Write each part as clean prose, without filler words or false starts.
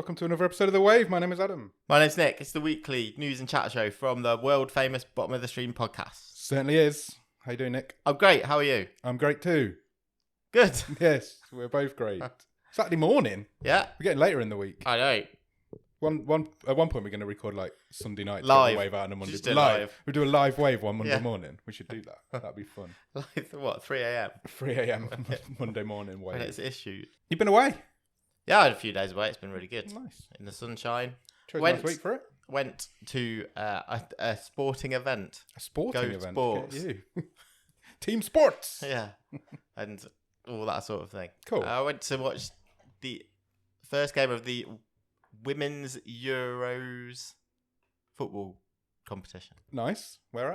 Welcome to another episode of The Wave. My name is Adam. My name's Nick. It's the weekly news and chat show from the world famous Bottom of the Stream podcast. Certainly is. How you doing, Nick? I'm great. How are you? I'm great too. Good. Yes, we're both great. Saturday morning. Yeah. We're getting later in the week. I know. At one point, we're going to record like Sunday night. Live. Wave out on a Monday. Just do live. We do a live wave one Monday Yeah. morning. We should do that. That'd be fun. Like, what, 3 a.m? 3 a.m. Monday morning wave. When it's issued. You've been away? Yeah, I had a few days away. It's been really good. Nice. In the sunshine. Chose a nice week for it. Went to a sporting event. A sporting Go event. Sports. Get you. Team sports. Yeah. And all that sort of thing. Cool. I went to watch the first game of the Women's Euros football competition. Nice. Where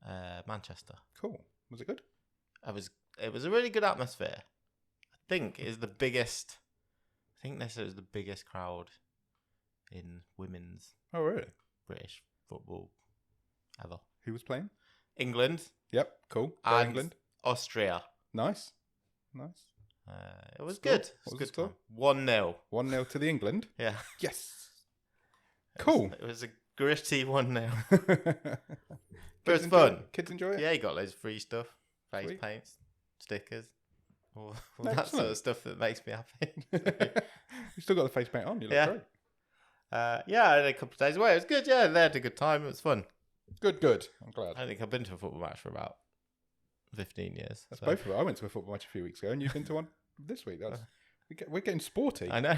at? Manchester. Cool. Was it good? It was a really good atmosphere. I think this was the biggest crowd in women's Oh, really? British football ever. Who was playing? England Yep. Cool. Go and England. Austria. Nice. Nice. It was Score? good. It was What was good. the score? 1-0. 1-0 to the England. Yeah. Yes. Cool. It was a gritty 1-0. But But it's fun. Kids enjoy it? Yeah, you got loads of free stuff. Face Sweet. paints, stickers, all that sort Excellent. of stuff that makes me happy. You still got the face paint on. You look Yeah. great. Yeah, I had a couple of days away. It was good. Yeah, they had a good time. It was fun. Good. I'm glad. I don't think I've been to a football match for about 15 years. That's so. both of us. I went to a football match a few weeks ago, and you've been to one this week. We're getting sporty. I know.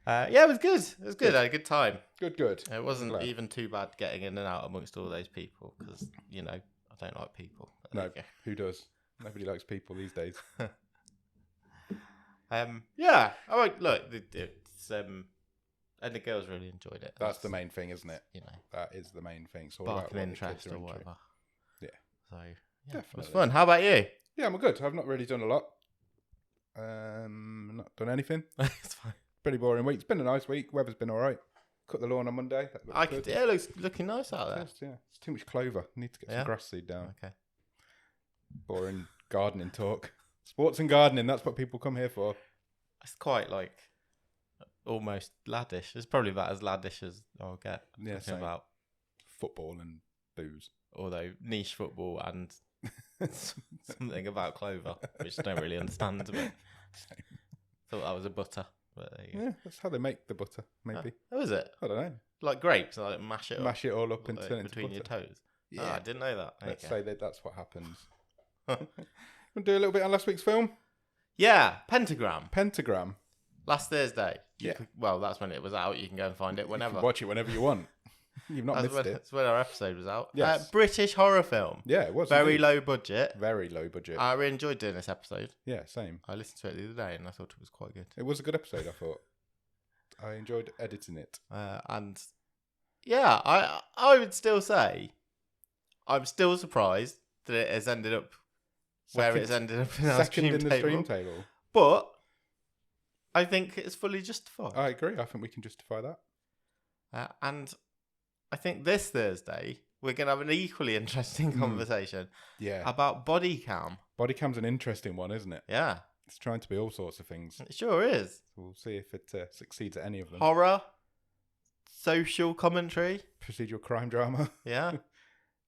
Yeah, it was good. It was good. I had a good time. Good. It wasn't Glad. even too bad getting in and out amongst all those people because, I don't like people. But there No, you go. who does? Nobody likes people these days. Yeah. Oh, look, it's and the girls really enjoyed it. That's the main thing, isn't it? You know, That is the main thing. It's all about sparking what the interest kids are or into. whatever. Yeah. So yeah, it Definitely. was fun. How about you? Yeah, I'm good. I've not really done a lot. Not done anything. It's fine. Pretty boring week. It's been a nice week. Weather's been all right. Cut the lawn on Monday. That looks good. Yeah, it looks looking nice out there. Yeah, it's too much clover. Need to get Yeah? some grass seed down. Okay. Boring gardening talk. Sports and gardening. That's what people come here for. It's quite like almost laddish. It's probably about as laddish as I'll get. Yeah, Talking same. about Football and booze. although niche football and something about clover, which I don't really understand. But thought that was a butter. But there you go. Yeah, that's how they make the butter. Maybe. Oh, is it? I don't know. Like grapes, like mash it up Mash it all up and like, turn it into between your butter. toes. Yeah. Oh, I didn't know that. Let's Okay. say that that's what happens. We'll do a little bit on last week's film. Yeah, Pentagram. Pentagram. Last Thursday. Yeah. Well, that's when it was out. You can go and find it You whenever. can watch it whenever you want. You've not That's missed when, it. that's when our episode was out. Yes. British horror film. Yeah, it was. Very indeed. low budget. Very low budget. I really enjoyed doing this episode. Yeah, same. I listened to it the other day and I thought it was quite good. It was a good episode, I thought. I enjoyed editing it. And yeah, I would still say I'm still surprised that it has ended up where it's ended up in our Second stream in the table. stream table. But I think it's fully justified. I agree. I think we can justify that. And I think this Thursday we're going to have an equally interesting conversation Yeah. about body cam. Body cam's an interesting one, isn't it? Yeah, It's trying to be all sorts of things. it sure is. We'll see if it succeeds at any of them. Horror, social commentary. Procedural crime drama. Yeah,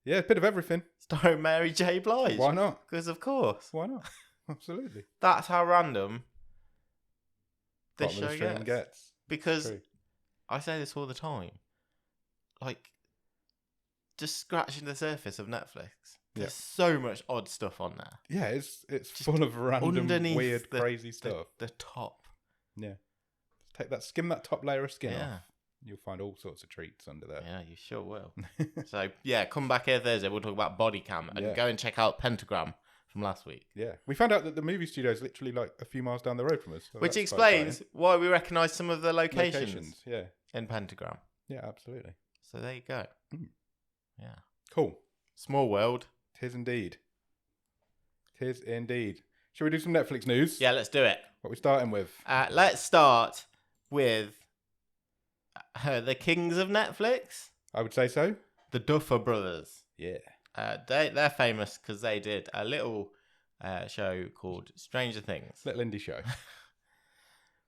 Yeah, a bit of everything. starring Mary J. Blige. Why not? Because of course, Why not? Absolutely. that's how random this Bottom of the show stream gets. Because True. I say this all the time, like just scratching the surface of Netflix. Yeah. There's so much odd stuff on there. Yeah, it's full of random, underneath weird, the- crazy stuff. The top. Yeah. Take that, skim that top layer of skin Yeah. off. You'll find all sorts of treats under there. Yeah, you sure will. So yeah, come back here Thursday. We'll talk about body cam and Yeah. go and check out Pentagram from last week, Yeah. We found out that the movie studio is literally like a few miles down the road from us. So which that's quite explains why we recognise some of the exciting. locations Yeah. in Pentagram. Yeah, absolutely. So there you go. Mm. Yeah, Cool. small world. Tis indeed. Tis indeed. Shall we do some Netflix news? Yeah, let's do it. What are we starting with? Let's start with the kings of Netflix, I would say so. the Duffer Brothers. Yeah. They're famous because they did a little show called Stranger Things, Little indie show.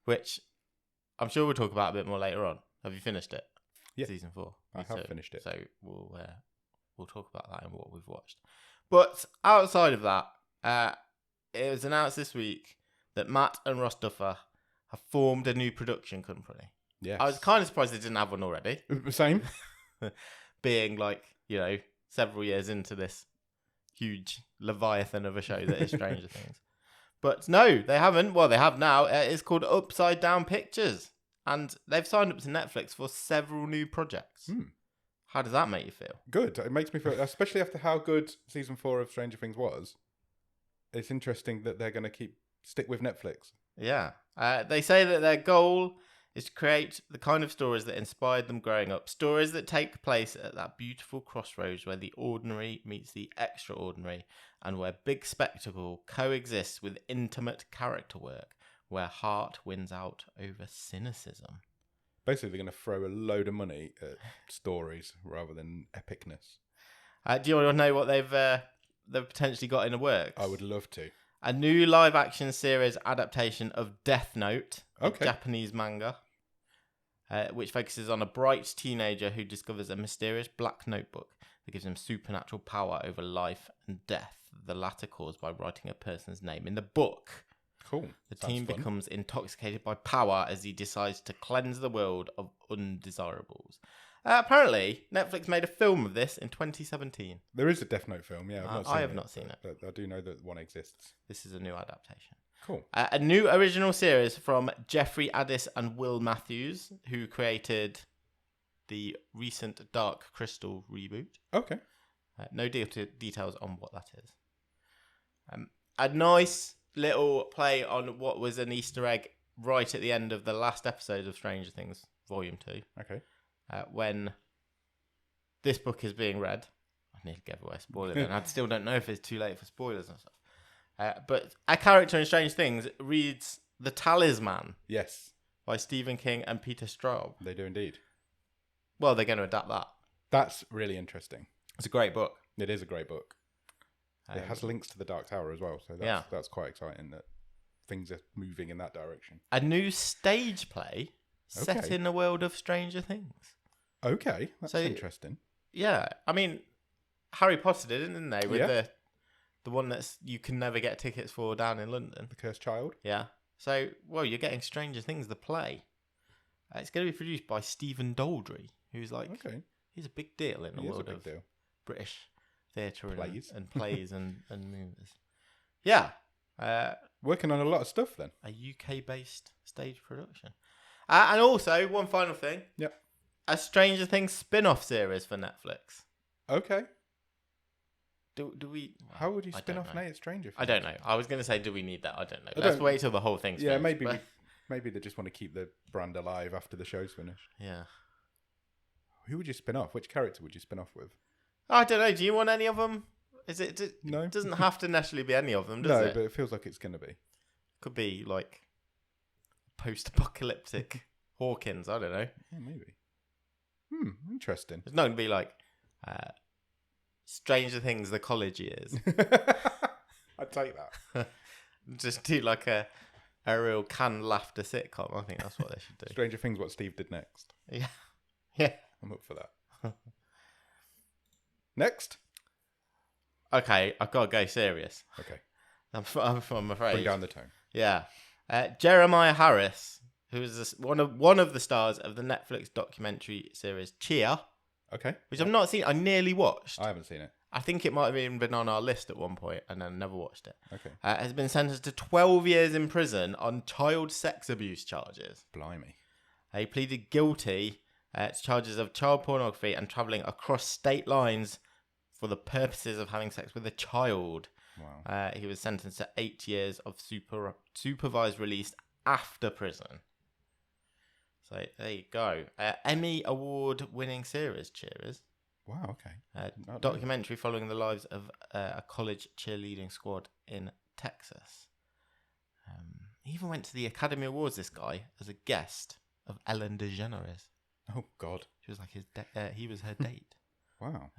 which I'm sure we'll talk about it a bit more later on. Have you finished it? Yeah. Season 4. I have finished it. So we'll talk about that and what we've watched. But outside of that, it was announced this week that Matt and Ross Duffer have formed a new production company. Yes. I was kind of surprised they didn't have one already. Same. Being like, several years into this huge leviathan of a show that is Stranger Things. But no, they haven't. Well, they have now. It's called Upside Down Pictures. And they've signed up to Netflix for several new projects. How does that make you feel? Good. It makes me feel, especially after how good season 4 of Stranger Things was, it's interesting that they're going to stick with Netflix. Yeah. They say that their goal is to create the kind of stories that inspired them growing up. Stories that take place at that beautiful crossroads where the ordinary meets the extraordinary and where big spectacle coexists with intimate character work, where heart wins out over cynicism. Basically, they're going to throw a load of money at stories rather than epicness. Do you want to know what they've potentially got in the works? I would love to. A new live-action series adaptation of Death Note, a Okay. Japanese manga, which focuses on a bright teenager who discovers a mysterious black notebook that gives him supernatural power over life and death, the latter caused by writing a person's name in the book. Cool. The Sounds team fun. becomes intoxicated by power as he decides to cleanse the world of undesirables. Apparently, Netflix made a film of this in 2017. There is a Death Note film, yeah. I have not seen it. But I do know that one exists. This is a new adaptation. Cool. A new original series from Jeffrey Addis and Will Matthews, who created the recent Dark Crystal reboot. Okay. No details on what that is. A nice little play on what was an Easter egg right at the end of the last episode of Stranger Things, Volume 2. Okay. When this book is being read. I nearly gave away a spoiler then. I still don't know if it's too late for spoilers and stuff. But a character in Strange Things reads The Talisman Yes, by Stephen King and Peter Straub. they do indeed. Well, they're going to adapt that. That's really interesting. It's a great book. It is a great book. It has links to the Dark Tower as well, so that's quite exciting that things are moving in that direction. A new stage play set in the world of Stranger Things. Okay, that's interesting. Yeah, I mean, Harry Potter didn't they? With the one that's you can never get tickets for down in London. The Cursed Child? Yeah. So, well, you're getting Stranger Things, the play. It's going to be produced by Stephen Daldry, who's like, he's a big deal in the world of British theatre and plays and movies. Yeah. Working on a lot of stuff then. A UK-based stage production. And also, one final thing. Yep. A Stranger Things spin-off series for Netflix. Okay. Do we... How would you spin off Nate Stranger Things? I don't know. I was going to say, do we need that? I don't know. Let's wait till the whole thing's finished. Maybe they just want to keep the brand alive after the show's finished. Yeah. Who would you spin off? Which character would you spin off with? I don't know. Do you want any of them? No. It doesn't have to necessarily be any of them, does it? No, but it feels like it's going to be. Could be like post-apocalyptic Hawkins. I don't know. Yeah, maybe. Interesting. It's not going to be like Stranger Things, the college years. I'd take that. Just do like a real canned laughter sitcom. I think that's what they should do. Stranger Things, what Steve did next. Yeah. Yeah. I'm up for that. Next. Okay, I've got to go serious. Okay. I'm afraid. Bring down the tone. Yeah. Jeremiah Harris, who is one of the stars of the Netflix documentary series Cheer. Okay. Which I've not seen. I nearly watched. I haven't seen it. I think it might have even been on our list at one point and then never watched it. Okay. Has been sentenced to 12 years in prison on child sex abuse charges. Blimey. He pleaded guilty to charges of child pornography and travelling across state lines for the purposes of having sex with a child. Wow. He was sentenced to 8 years of supervised release after prison. So there you go. Emmy Award-winning series, Cheers. Wow, okay. Documentary following the lives of a college cheerleading squad in Texas. He even went to the Academy Awards, this guy, as a guest of Ellen DeGeneres. Oh, God. She was like he was her date. Wow.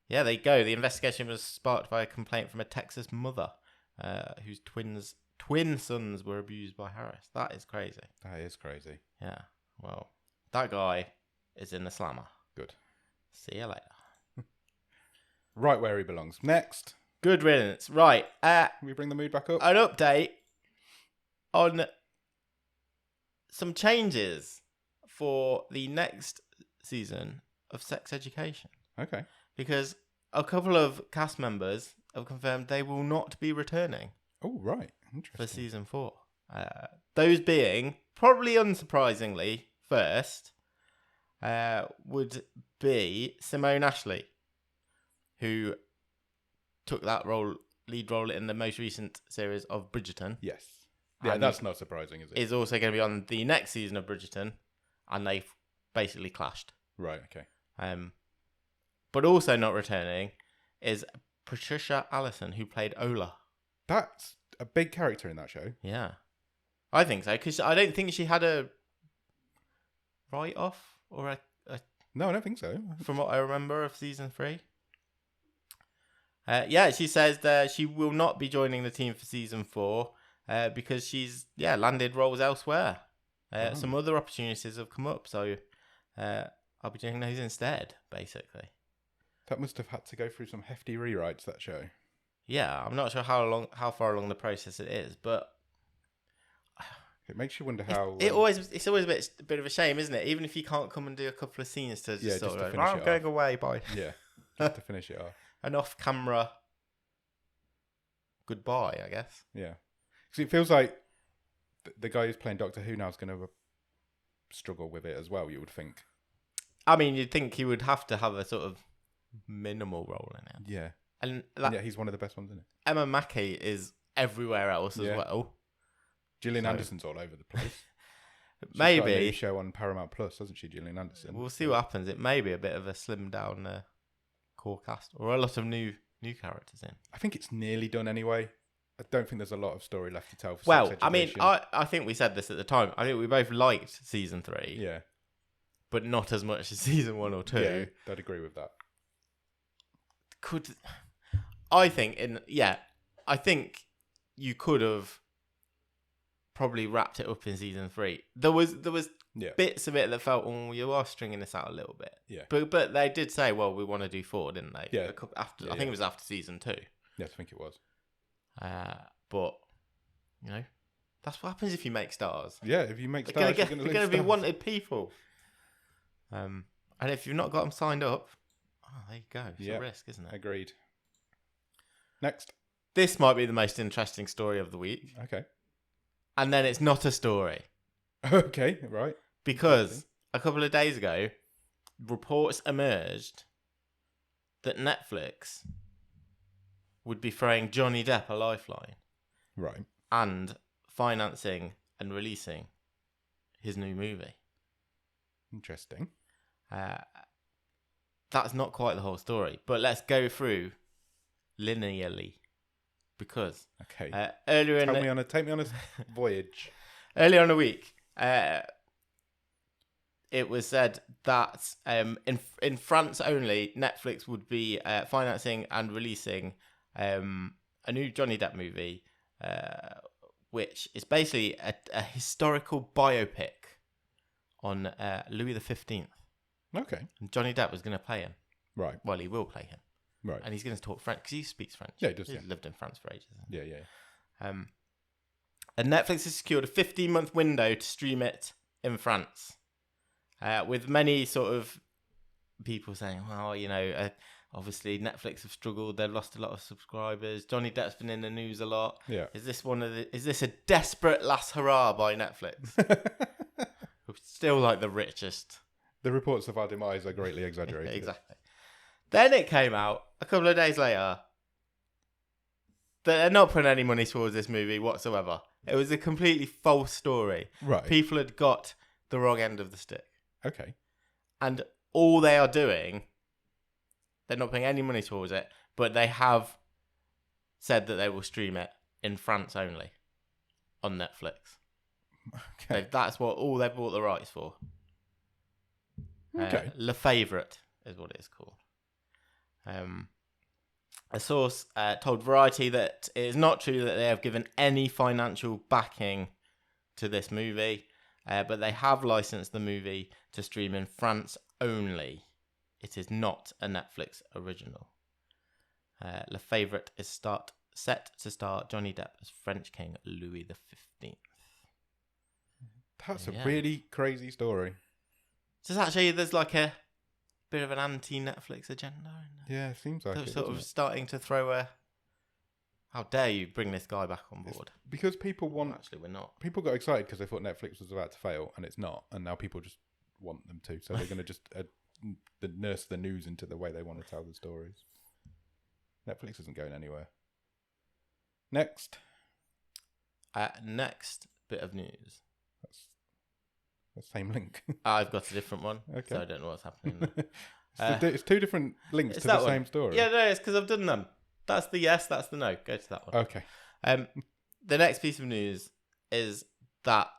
Yeah, there you go. The investigation was sparked by a complaint from a Texas mother whose twin sons were abused by Harris. That is crazy. That is crazy. Yeah. Well, that guy is in the slammer. Good. See you later. Right where he belongs. Next. Good riddance. Right. Can we bring the mood back up? An update on some changes for the next season of Sex Education. Okay. Because a couple of cast members have confirmed they will not be returning Oh, right. Interesting. for season 4. Those being, probably unsurprisingly, first, would be Simone Ashley, who took that lead role in the most recent series of Bridgerton. Yes. Yeah, And that's not surprising, is it? is also going to be on the next season of Bridgerton, and they've basically clashed. Right, okay. But also not returning is Patricia Allison, who played Ola. That's a big character in that show. Yeah. I think so, because I don't think she had a write-off or a No, I don't think so. from what I remember of season 3. Yeah, she says that she will not be joining the team for season 4 because she's landed roles elsewhere. Some other opportunities have come up, so I'll be doing those instead, basically. That must have had to go through some hefty rewrites, that show. Yeah, I'm not sure how far along the process it is, but It makes you wonder how... it's always a bit of a shame, isn't it? Even if you can't come and do a couple of scenes to just sort to of finish I'm it going off. away, bye. Yeah, just to finish it off. An off-camera goodbye, I guess. Yeah. Because it feels like the guy who's playing Doctor Who now is going to struggle with it as well, you would think. I mean, you'd think he would have to have a sort of minimal role in it. Yeah. And yeah, he's one of the best ones, isn't it? Emma Mackey is everywhere else as Yeah. well. Gillian Anderson's all over the place. She's Maybe. got a new show on Paramount Plus, hasn't she, Gillian Anderson? We'll see what happens. It may be a bit of a slimmed down core cast, or a lot of new characters in. I think it's nearly done anyway. I don't think there's a lot of story left to tell for Well, Sex I mean, Education. I think we said this at the time. I think we both liked season 3, Yeah. but not as much as season 1 or 2. Yeah, I'd agree with that. I think you could have probably wrapped it up in season 3. There was Yeah. bits of it that felt, oh, you are stringing this out a little bit. Yeah. But they did say, well, we want to do 4, didn't they? Yeah. I think it was after season 2. Yes, I think it was. But that's what happens if you make stars. Yeah, if you make They're stars, going to be wanted people. And if you've not got them signed up, there you go. It's a risk, isn't it? Agreed. Next. This might be the most interesting story of the week. Okay. And then it's not a story. Okay, right. Because a couple of days ago, reports emerged that Netflix would be throwing Johnny Depp a lifeline. Right. And financing and releasing his new movie. Interesting. That's not quite the whole story, but let's go through linearly. Because Okay. earlier take me on a voyage. Earlier in the week, it was said that in France only, Netflix would be financing and releasing a new Johnny Depp movie, which is basically a historical biopic on Louis XV. Okay. And Johnny Depp was going to play him. Right. Well, he will play him. Right. And he's going to talk French because he speaks French. Yeah, he does. He's lived in France for ages. Yeah, yeah. And Netflix has secured a 15-month window to stream it in France, with many sort of people saying, well, obviously Netflix have struggled. They've lost a lot of subscribers. Johnny Depp's been in the news a lot. Yeah. Is this a desperate last hurrah by Netflix? We're still like the richest. The reports of our demise are greatly exaggerated. Exactly. Then it came out a couple of days later that they're not putting any money towards this movie whatsoever. It was a completely false story. Right. People had got the wrong end of the stick. Okay. And all they are doing, they're not putting any money towards it, but they have said that they will stream it in France only on Netflix. Okay. That's all they bought the rights for. Okay. Le Favourite is what it's called. A source told Variety that it is not true that they have given any financial backing to this movie, but they have licensed the movie to stream in France only. It is not a Netflix original. Le Favourite is set to star Johnny Depp as French King Louis XV. That's a really crazy story. There's like a bit of an anti-Netflix agenda in there. Yeah, it seems like They're it. sort of It? starting to throw a... How dare you bring this guy back on board? Because people want... Actually, we're not. People got excited because they thought Netflix was about to fail, and it's not. And now people just want them to. So they're going to just nurse the news into the way they want to tell the stories. Netflix isn't going anywhere. Next. Next bit of news. That's the same link. I've got a different one, Okay. so I don't know what's happening. It's two different links it's to the that one. same story. Yeah, no, it's because I've done them. That's the yes, that's the no. Go to that one. Okay. The next piece of news is that,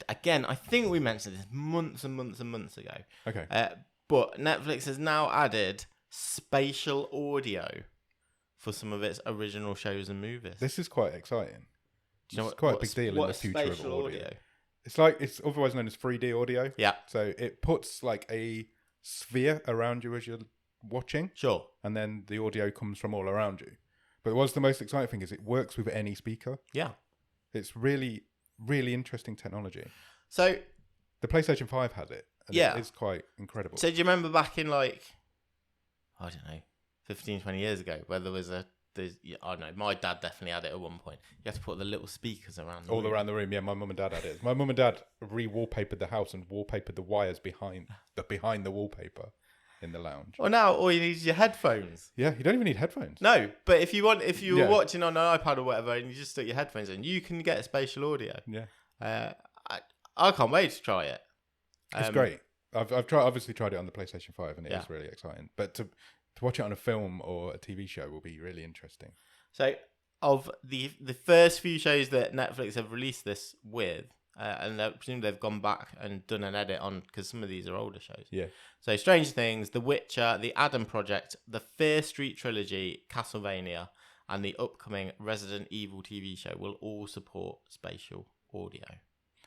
again, I think we mentioned this months and months and months ago. Okay. But Netflix has now added spatial audio for some of its original shows and movies. This is quite exciting. Do you know it's quite a big deal in the future of spatial audio. It's otherwise known as 3D audio. Yeah. So it puts like a sphere around you as you're watching. Sure. And then the audio comes from all around you. But what's the most exciting thing is it works with any speaker. Yeah. It's really, really interesting technology. So the PlayStation 5 has it. And yeah. It's quite incredible. So do you remember back in I don't know, 15, 20 years ago, where there was I don't know, my dad definitely had it at one point. You had to put the little speakers around the room. Around the room, yeah, my mum and dad had it. My mum and dad re-wallpapered the house and wallpapered the wires behind the wallpaper in the lounge. Well, now all you need is your headphones. Yeah, you don't even need headphones. No, but if you were watching on an iPad or whatever and you just stuck your headphones in, you can get spatial audio. Yeah. I can't wait to try it. It's great. I've obviously tried it on the PlayStation 5 and it is really exciting. But to watch it on a film or a TV show will be really interesting. So, of the first few shows that Netflix have released this with, and I presume they've gone back and done an edit on, because some of these are older shows. Yeah. So, Stranger Things, The Witcher, The Adam Project, The Fear Street Trilogy, Castlevania, and the upcoming Resident Evil TV show will all support spatial audio.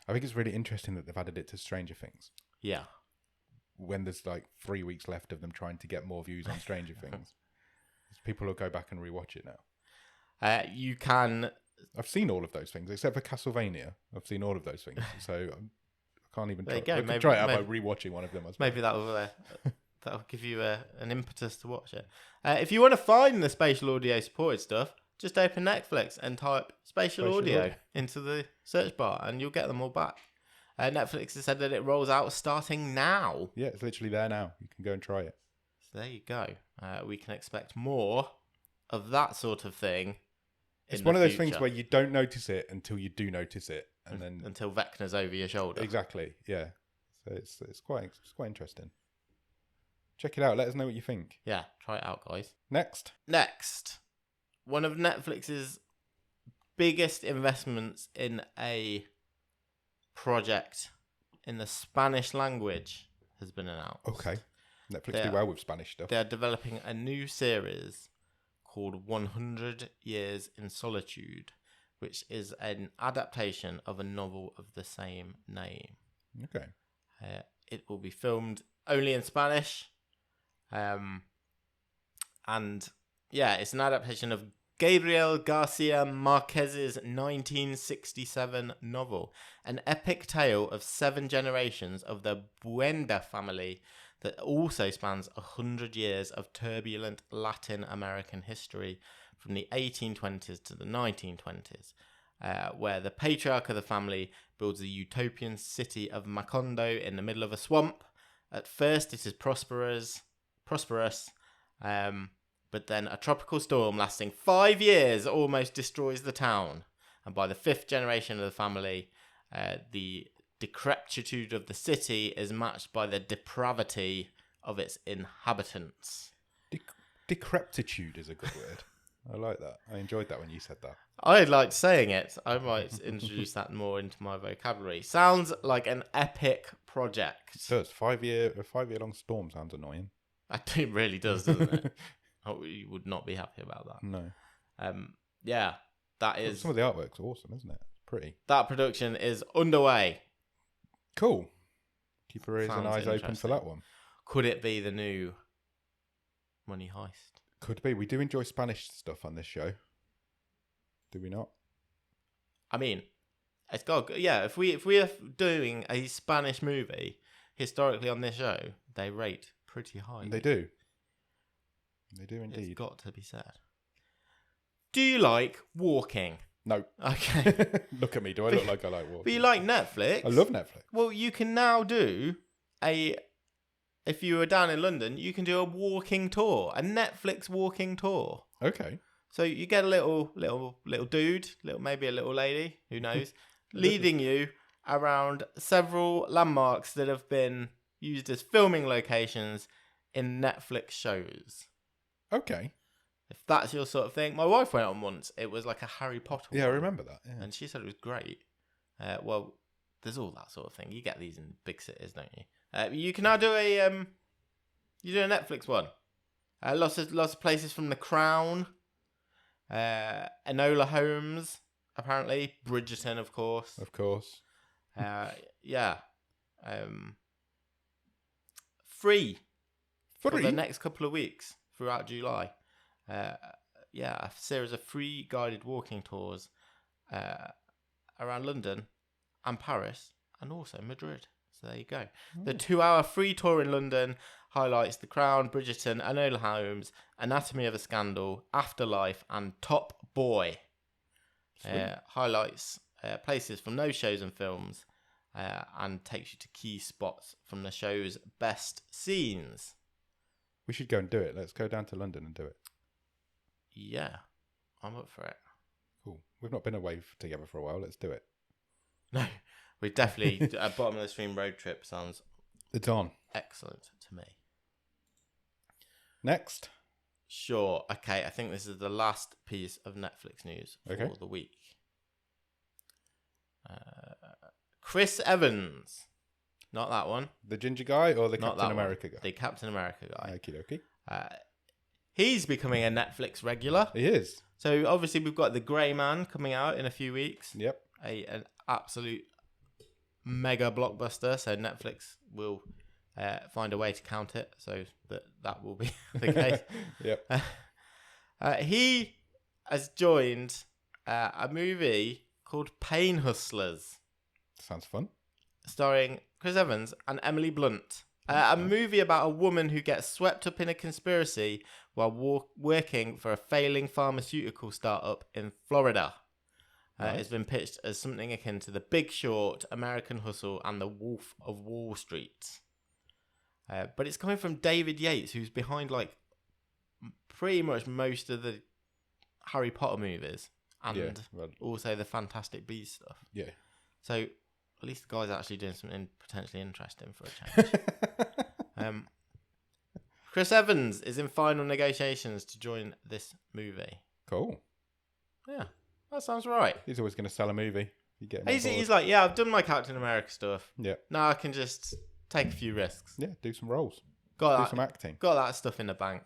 I think it's really interesting that they've added it to Stranger Things. Yeah. When there's like 3 weeks left of them trying to get more views on Stranger Things. People will go back and rewatch it now. You can... I've seen all of those things, except for Castlevania. I've seen all of those things. So I can't even there try. you go. I can try it out by rewatching one of them. Maybe that'll give you an impetus to watch it. If you want to find the spatial audio supported stuff, just open Netflix and type spatial audio into the search bar and you'll get them all back. Netflix has said that it rolls out starting now. Yeah, it's literally there now. You can go and try it. So there you go. We can expect more of that sort of thing. It's one of those things where you don't notice it until you do notice it, and then until Vecna's over your shoulder. Exactly. Yeah. So it's quite interesting. Check it out. Let us know what you think. Yeah, try it out, guys. Next, one of Netflix's biggest investments in a project in the Spanish language has been announced. Okay. Netflix do well with Spanish stuff. They're developing a new series called 100 Years in Solitude, which is an adaptation of a novel of the same name. Okay. It will be filmed only in Spanish. And yeah, it's an adaptation of Gabriel Garcia Marquez's 1967 novel, an epic tale of 7 generations of the Buenda family that also spans 100 years of turbulent Latin American history from the 1820s to the 1920s, where the patriarch of the family builds a utopian city of Macondo in the middle of a swamp. At first it is prosperous, but then a tropical storm lasting 5 years almost destroys the town. And by the 5th generation of the family, the decrepitude of the city is matched by the depravity of its inhabitants. Decrepitude is a good word. I like that. I enjoyed that when you said that. I liked saying it. I might introduce that more into my vocabulary. Sounds like an epic project. It does. A 5 year long storm sounds annoying. It really does, doesn't it? You would not be happy about that. No. Yeah, that is... Some of the artwork's awesome, isn't it? Pretty. That production is underway. Cool. Keep your ears Sounds and eyes open for interesting. that one. Could it be the new Money Heist? Could be. We do enjoy Spanish stuff on this show. Do we not? I mean, it's got... Yeah, if we are doing a Spanish movie, historically on this show, they rate pretty high. They do. They do indeed. It's got to be said. Do you like walking? No. Okay. Look at me. Do I look like I like walking? But you like Netflix? I love Netflix. Well, you can now do if you were down in London, you can do a walking tour, a Netflix walking tour. Okay. So you get a little dude, maybe a little lady, who knows, leading you around several landmarks that have been used as filming locations in Netflix shows. Okay. If that's your sort of thing. My wife went on once. It was like a Harry Potter Yeah, I one, remember that. Yeah. and she said it was great. Well, there's all that sort of thing. You get these in big cities, don't you? You can now do a Netflix one. Lots of places from The Crown, Enola Holmes, apparently Bridgerton, of course. Of course. Yeah. Free for the next couple of weeks throughout July. A series of free guided walking tours around London and Paris and also Madrid. So there you go. The 2-hour free tour in London highlights The Crown, Bridgerton, Enola Holmes, Anatomy of a Scandal, Afterlife, and Top Boy. Highlights places from those shows and films and takes you to key spots from the show's best scenes. We should go and do it. Let's go down to London and do it. Yeah, I'm up for it. Cool. We've not been away together for a while. Let's do it. No, we definitely... a bottom of the stream road trip sounds... It's on. Excellent to me. Next. Sure. Okay, I think this is the last piece of Netflix news for the week. Chris Evans. Not that one. The ginger guy or the Not Captain America guy? The Captain America guy. Okie dokie. He's becoming a Netflix regular. He is. So obviously we've got The Grey Man coming out in a few weeks. Yep. An absolute mega blockbuster. So Netflix will find a way to count it so that will be the case. Yep. He has joined a movie called Pain Hustlers. Sounds fun. Starring Chris Evans and Emily Blunt. A movie about a woman who gets swept up in a conspiracy while working for a failing pharmaceutical startup in Florida. Nice. It's been pitched as something akin to The Big Short, American Hustle, and The Wolf of Wall Street. But it's coming from David Yates, who's behind like pretty much most of the Harry Potter movies and also the Fantastic Beasts stuff. Yeah. So at least the guy's actually doing something potentially interesting for a change. Chris Evans is in final negotiations to join this movie. Cool. Yeah, that sounds right. He's always going to sell a movie. You get him on board. He's like, yeah, I've done my Captain America stuff. Yeah. Now I can just take a few risks. Yeah, do some roles. Got do that, some acting. Got that stuff in the bank.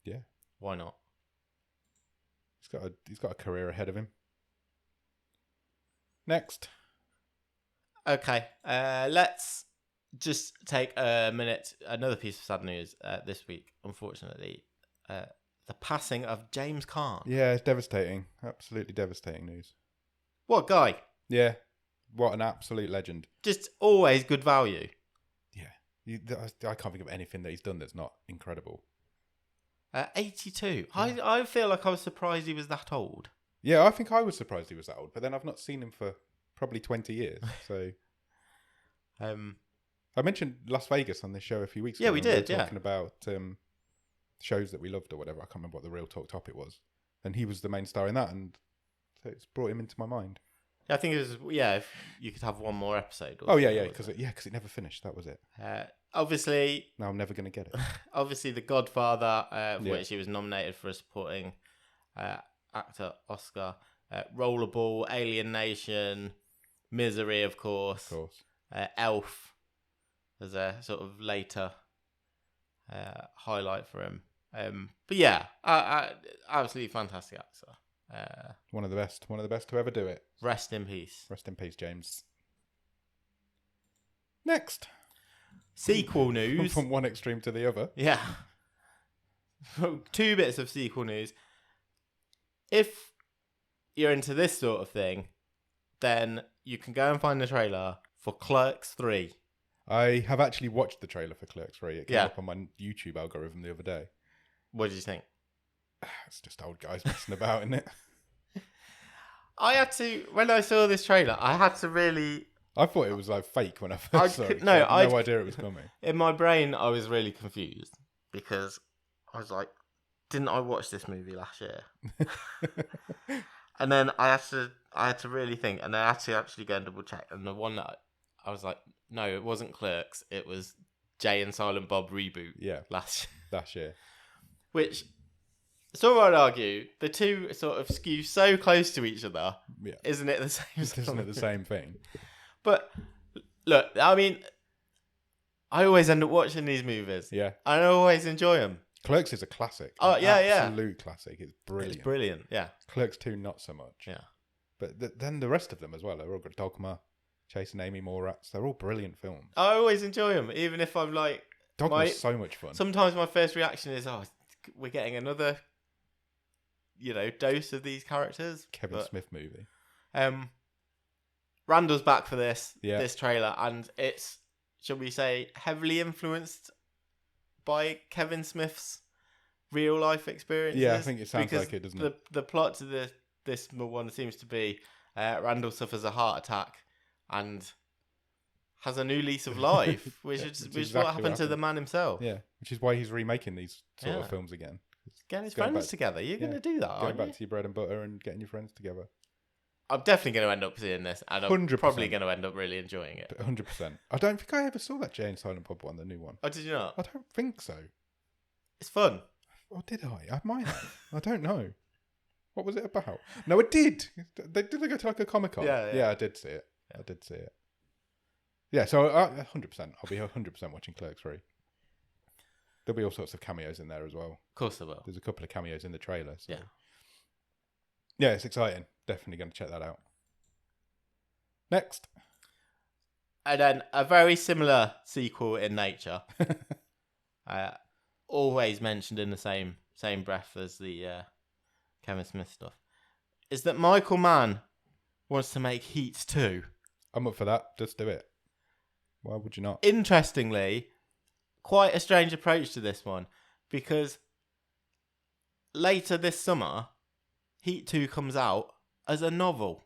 Yeah. Why not? He's got a career ahead of him. Next. Okay, let's just take a minute. Another piece of sad news this week, unfortunately. The passing of James Caan. Yeah, it's devastating. Absolutely devastating news. What guy? Yeah. What an absolute legend. Just always good value. Yeah. I can't think of anything that he's done that's not incredible. 82. Yeah. I feel like I was surprised he was that old. Yeah, I think I was surprised he was that old, but then I've not seen him for probably 20 years. So, I mentioned Las Vegas on this show a few weeks ago. Yeah, we did. We were talking about shows that we loved or whatever. I can't remember what the real talk topic was, and he was the main star in that, and so it's brought him into my mind. Yeah, I think it was. Yeah, if you could have one more episode. Because it never finished. That was it. Obviously. No, I'm never going to get it. Obviously, The Godfather, for which he was nominated for a supporting actor Oscar. Rollerball, Alien Nation, Misery, of course. Elf. There's a sort of later highlight for him. But yeah, absolutely fantastic actor. One of the best to ever do it. Rest in peace. Rest in peace, James. Next. Sequel news. From one extreme to the other. Yeah. 2 bits of sequel news. If you're into this sort of thing, then you can go and find the trailer for Clerks 3. I have actually watched the trailer for Clerks 3. It came Yeah. up on my YouTube algorithm the other day. What did you think? It's just old guys messing about, isn't it? When I saw this trailer, I had to really... I thought it was like fake when I first saw it. I had no idea it was coming. In my brain, I was really confused because I was like, didn't I watch this movie last year? And then I had to really think, and I had to actually go and double check. And the one that I was like, no, it wasn't Clerks. It was Jay and Silent Bob reboot. Yeah, last year. Which, some might argue, the two sort of skew so close to each other. Yeah, isn't it the same? Isn't it the same thing? But look, I mean, I always end up watching these movies. Yeah, I always enjoy them. Clerks is a classic. Oh, yeah, absolute classic. It's brilliant. It's brilliant, yeah. Clerks 2, not so much. Yeah. But then the rest of them as well. They're all good. Dogma, Chasing Amy Morats. They're all brilliant films. I always enjoy them, even if I'm like... Dogma's so much fun. Sometimes my first reaction is, we're getting another, dose of these characters. Kevin Smith movie. Randall's back for this trailer, and it's, shall we say, heavily influenced by Kevin Smith's real life experiences. Yeah, I think it sounds like it, doesn't it? The plot to this one seems to be Randall suffers a heart attack and has a new lease of life, which is exactly what happened to the man himself. Yeah, which is why he's remaking these sort of films again. Getting his friends together. You're going to do that, Going back to your bread and butter and getting your friends together. I'm definitely going to end up seeing this, and I'm 100%. probably going to end up really enjoying it. 100%. I don't think I ever saw that Jay and Silent Bob one, the new one. Oh, did you not? I don't think so. It's fun. Or did I? I might have. I don't know. What was it about? No, it did. Did they go to like a Comic-Con? Yeah, I did see it. Yeah. I did see it. Yeah, so 100%. I'll be 100% watching Clerks 3. There'll be all sorts of cameos in there as well. Of course there will. There's a couple of cameos in the trailer. So. Yeah. Yeah, it's exciting. Definitely going to check that out. Next. And then a very similar sequel in nature. Always mentioned in the same breath as the Kevin Smith stuff. Is that Michael Mann wants to make Heat 2. I'm up for that. Just do it. Why would you not? Interestingly, quite a strange approach to this one, because later this summer, Heat 2 comes out as a novel.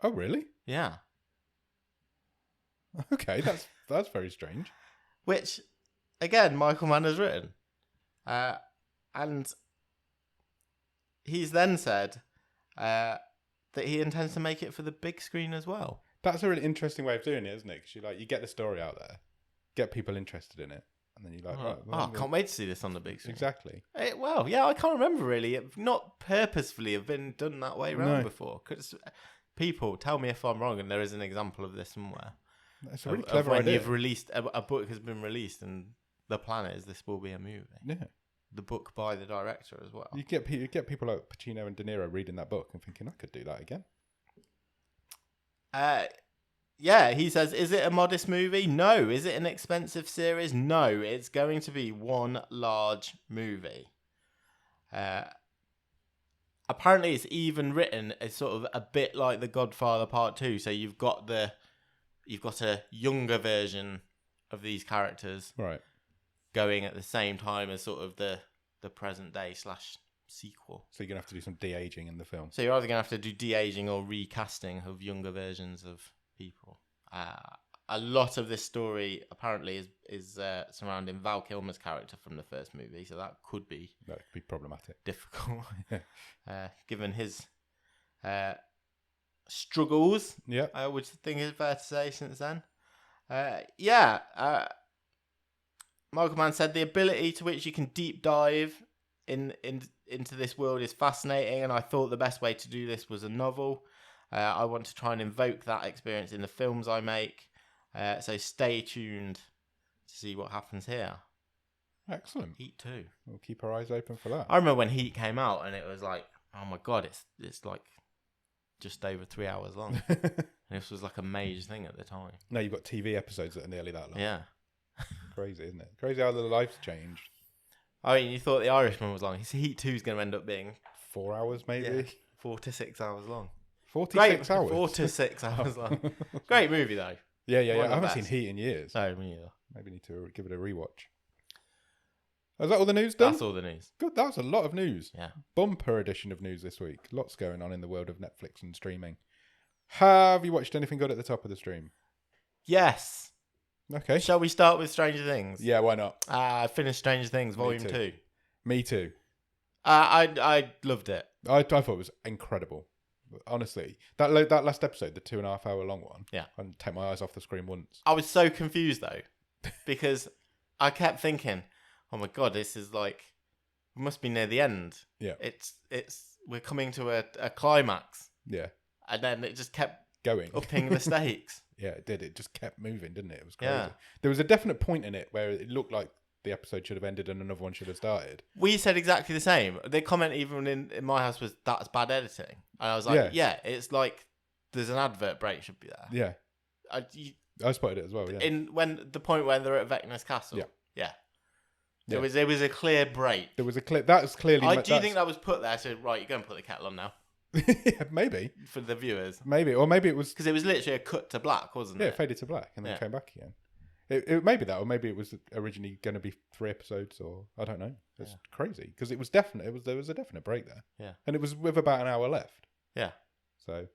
Oh, really? Yeah. Okay, that's very strange. Which, again, Michael Mann has written. And he's then said that he intends to make it for the big screen as well. That's a really interesting way of doing it, isn't it? Because you get the story out there, get people interested in it, and then you're like, I can't wait to see this on the big screen. Exactly. I can't remember really. It not purposefully have been done that way around before. Because people tell me if I'm wrong, and there is an example of this somewhere. That's a really clever when idea. You've released a book has been released, and the plan is this will be a movie. Yeah. The book by the director as well. You get people like Pacino and De Niro reading that book and thinking, I could do that again. Yeah, he says, is it a modest movie? No. Is it an expensive series? No. It's going to be one large movie. Apparently, it's even written as sort of a bit like The Godfather Part 2. So you've got a younger version of these characters, right, going at the same time as sort of the present day / sequel. So you're gonna have to do some de-aging in the film. So you're either gonna have to do de-aging or recasting of younger versions of people. A lot of this story apparently is surrounding Val Kilmer's character from the first movie, so that could be problematic, difficult, given his struggles. Yeah, I would think is fair to say since then. Michael Mann said the ability to which you can deep dive into this world is fascinating, and I thought the best way to do this was a novel. I want to try and invoke that experience in the films I make. So stay tuned to see what happens here. Excellent. Heat 2. We'll keep our eyes open for that. I remember when Heat came out and it was like, oh my God, it's like just over 3 hours long. And this was like a major thing at the time. No, you've got TV episodes that are nearly that long. Yeah. Crazy, isn't it? Crazy how the life's changed. I mean, you thought The Irishman was long. Heat 2 is going to end up being 4 hours, maybe? yeah, 4 to 6 hours long. 46 hours? 4 to 6 hours long. Great movie, though. Yeah. One of I the haven't best. seen Heat in years. No, me neither. Maybe need to give it a rewatch. Is that all the news done? That's all the news. Good, that was a lot of news. Yeah. Bumper edition of news this week. Lots going on in the world of Netflix and streaming. Have you watched anything good at the top of the stream? Yes. Okay. Shall we start with Stranger Things? Yeah, why not? I finished Stranger Things Volume too. 2. Me too. I loved it. I thought it was incredible. Honestly, that last episode, the 2.5 hour long one. Yeah. I didn't take my eyes off the screen once. I was so confused though, because I kept thinking, "Oh my God, this is like, we must be near the end. Yeah. We're coming to a climax." Yeah. And then it just kept Going. upping the stakes. Yeah, it did. It just kept moving, didn't it? It was crazy. Yeah. There was a definite point in it where it looked like the episode should have ended and another one should have started. We said exactly the same. The comment even in my house was, "That's bad editing." And I was like, yeah it's like there's an advert break should be there. Yeah. I spotted it as well, yeah. In when the point where they're at Vecna's castle. Yeah. There was a clear break. There was a clip. That was clearly... Do you think that was put there? So, right, you go and put the kettle on now. Yeah, maybe. For the viewers. Maybe. Or maybe it was... Because it was literally a cut to black, wasn't Yeah, it? it faded to black and then came back again. It maybe that, or maybe it was originally going to be 3 episodes, or I don't know. It's crazy because it was definite. There was a definite break there. Yeah. And it was with about an hour left. Yeah. So,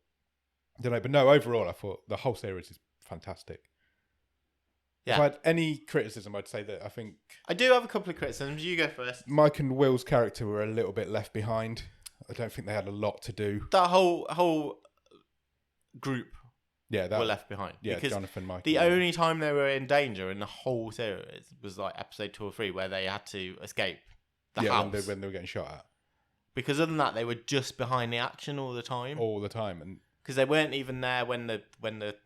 I don't know. But no, overall, I thought the whole series is fantastic. Yeah. If I had any criticism, I'd say that I think I do have a couple of criticisms. You go first. Mike and Will's character were a little bit left behind. I don't think they had a lot to do. That whole group Yeah, were left behind. Yeah, because Jonathan, Mike. the only time they were in danger in the whole series was like episode 2 or 3 where they had to escape the house. When they were getting shot at. Because other than that, they were just behind the action all the time. All the time. And because they weren't even there when the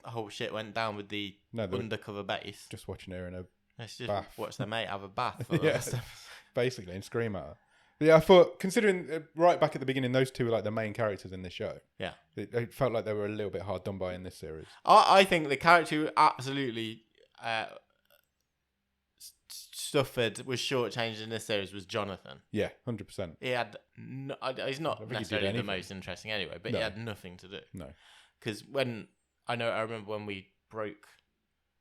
whole shit went down with the undercover base. Just watching her in a Let's just bath. watch their mate have a bath. For Yeah, basically, and scream at her. But yeah, I thought, considering right back at the beginning, those two were like the main characters in this show. Yeah. It felt like they were a little bit hard done by in this series. I think the character who absolutely suffered, was shortchanged in this series was Jonathan. Yeah, 100%. He had he's not necessarily the most interesting anyway, but he had nothing to do. No. Because I remember when we broke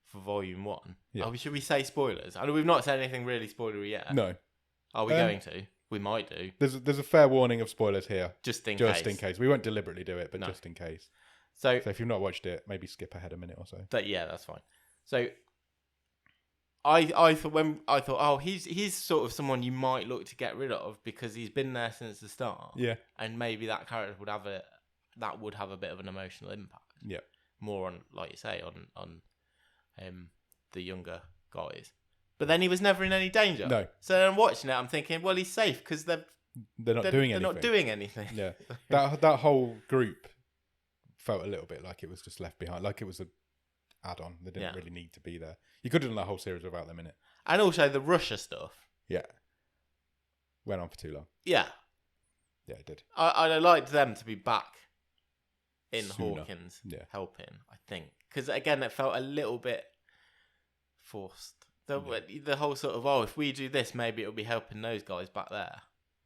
for Volume 1. Yeah. Should we say spoilers? I know we've not said anything really spoilery yet. No. Are we going to? We might do. There's a fair warning of spoilers here. Just in case. We won't deliberately do it, but just in case. So if you've not watched it, maybe skip ahead a minute or so. That's fine. So I thought, oh, he's sort of someone you might look to get rid of because he's been there since the start. Yeah. And maybe that character would have a bit of an emotional impact. Yeah. More on, like you say, on the younger guys. But then he was never in any danger. No. So I'm watching it, I'm thinking, well, he's safe because they're not doing anything. They're not doing anything. Yeah. That whole group felt a little bit like it was just left behind, like it was an add-on. They didn't really need to be there. You could have done that whole series without them in it. And also the Russia stuff. Yeah. Went on for too long. Yeah. Yeah, it did. I liked them to be back in Sooner. Hawkins helping, I think. Because, again, it felt a little bit forced. The whole sort of, if we do this, maybe it'll be helping those guys back there.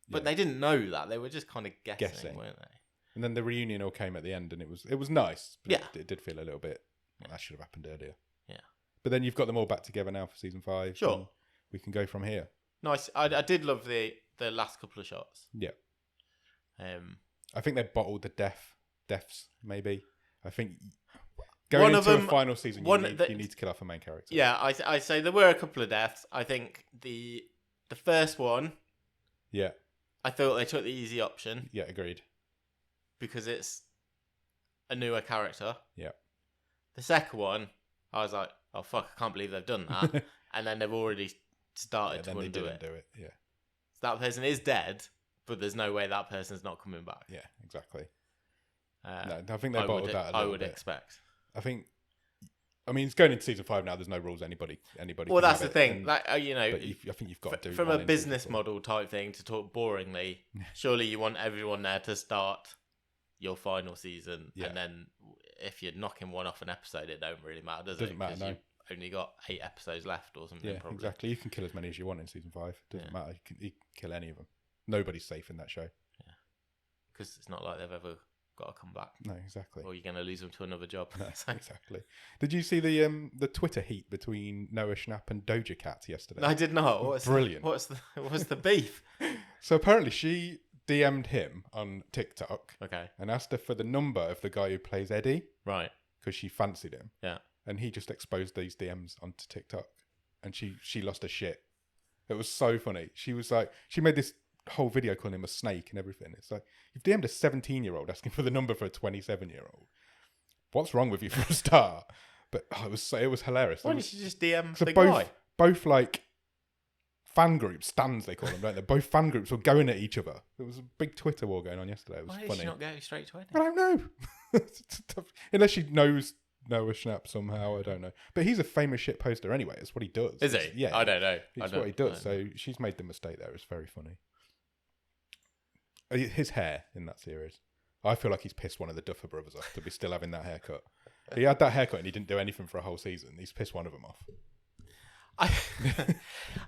But they didn't know that. They were just kind of guessing, weren't they? And then the reunion all came at the end, and it was nice. But it did feel a little bit, that should have happened earlier. Yeah. But then you've got them all back together now for season 5. Sure. We can go from here. Nice. I did love the last couple of shots. Yeah. I think they bottled the deaths, maybe. I think going into a final season, you need to kill off a main character. Yeah, I say there were a couple of deaths. I think the first one, yeah, I thought they took the easy option. Yeah, agreed. Because it's a newer character. Yeah. The second one, I was like, oh fuck, I can't believe they've done that. And then they've already started to undo it. Yeah. So that person is dead, but there's no way that person's not coming back. Yeah, exactly. No, I think they bottled that a little bit. I would expect. I think I mean, it's going into season 5 now. There's no rules. Anybody. Well, can that's have the it, thing. and- Like, but I think you've got to do from one a in business season 4. model type thing to talk boringly. Surely you want everyone there to start your final season, Yeah. and then if you're knocking one off an episode, it don't really matter, does it? Doesn't matter, 'Cause no. you've only got 8 episodes left or something. Yeah, probably. exactly. You can kill as many as you want in season 5. Doesn't Yeah. matter. You can kill any of them. Nobody's safe in that show. Because it's not like they've ever got to come back, No, exactly. or you're going to lose them to another job. No, So- exactly. Did you see the Twitter heat between Noah Schnapp and Doja Cat yesterday? No, I did not. What's Brilliant. What's the beef? So apparently she DM'd him on TikTok Okay, and asked her for the number of the guy who plays Eddie right. because she fancied him. Yeah. And he just exposed these DMs onto TikTok, and she lost her shit. It was so funny. She was like, she made this whole video calling him a snake and everything. It's like, you've DM'd a 17-year-old asking for the number for a 27-year-old. What's wrong with you for a start? But it was hilarious. Why didn't you just DM So the both guy? both like fan groups, stands they call them, don't they? Both fan groups were going at each other. There was a big Twitter war going on yesterday. It was Why did funny. she not go straight to Eddie? I don't know. Unless she knows Noah Schnapp somehow, I don't know. But he's a famous shit poster anyway. It's what he does. Is he? Yeah. I don't know. It's what he does. So she's made the mistake there. It's very funny. His hair in that series. I feel like he's pissed one of the Duffer brothers off to be still having that haircut. He had that haircut and he didn't do anything for a whole season. He's pissed one of them off. I think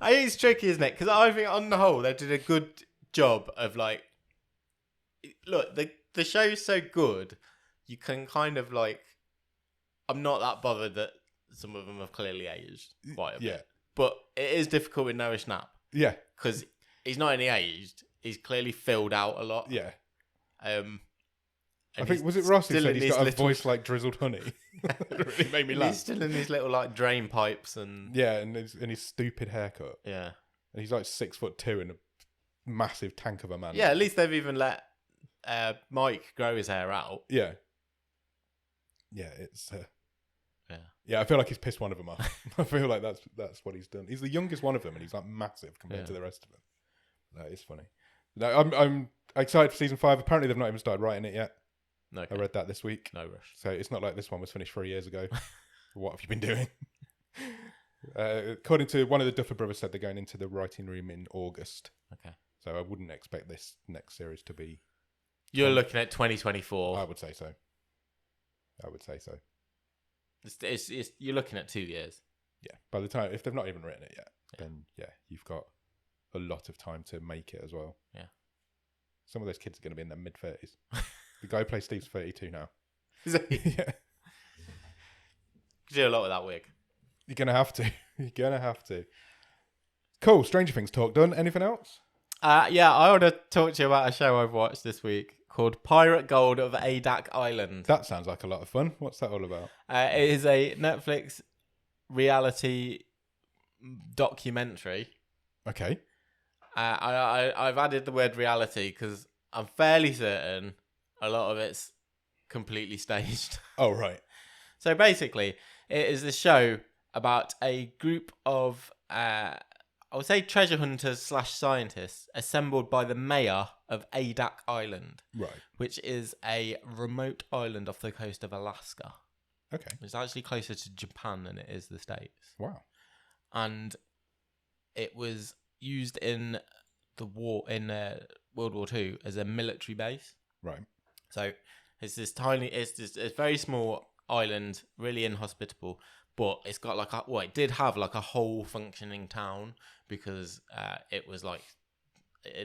it's tricky, isn't it? Because I think on the whole they did a good job of like, look, the show's so good, you can kind of like, I'm not that bothered that some of them have clearly aged quite a bit, but it is difficult with Noah Schnapp Yeah. because he's not only aged, he's clearly filled out a lot. Yeah. And I think, was it Ross who still said in he's his got a little- voice like drizzled honey? It really made me laugh. He's still in his little like drain pipes and Yeah, and his stupid haircut. yeah. And he's like 6'2" and a massive tank of a man. Yeah, at least they've even let Mike grow his hair out. Yeah. Yeah, it's... Yeah. Yeah, I feel like he's pissed one of them off. I feel like that's what he's done. He's the youngest one of them, and he's like massive compared to the rest of them. That is funny. No, I'm excited for season 5. Apparently, they've not even started writing it yet. No, I read that this week. no rush. So it's not like this one was finished 3 years ago. What have you been doing? According to one of the Duffer brothers, said they're going into the writing room in August. Okay. So I wouldn't expect this next series to be. You're looking at 2024. I would say so. You're looking at 2 years. Yeah. By the time, if they've not even written it yet, then yeah, you've got a lot of time to make it as well. Yeah. Some of those kids are going to be in their mid-30s. The guy who plays Steve's 32 now. Is it? Yeah. You do a lot with that wig. You're going to have to. You're going to have to. Cool. Stranger Things talk done. Anything else? Yeah, I want to talk to you about a show I've watched this week called Pirate Gold of Adak Island. That sounds like a lot of fun. What's that all about? It is a Netflix reality documentary. Okay. I've added the word reality because I'm fairly certain a lot of it's completely staged. Oh, right. So basically, it is a show about a group of, I would say, treasure hunters / scientists assembled by the mayor of Adak Island, Right. which is a remote island off the coast of Alaska. Okay. It's actually closer to Japan than it is the States. Wow. And it was used in the war in World War II as a military base. Right. So it's this tiny, it's very small island, really inhospitable, but it's got like it did have like a whole functioning town because it was like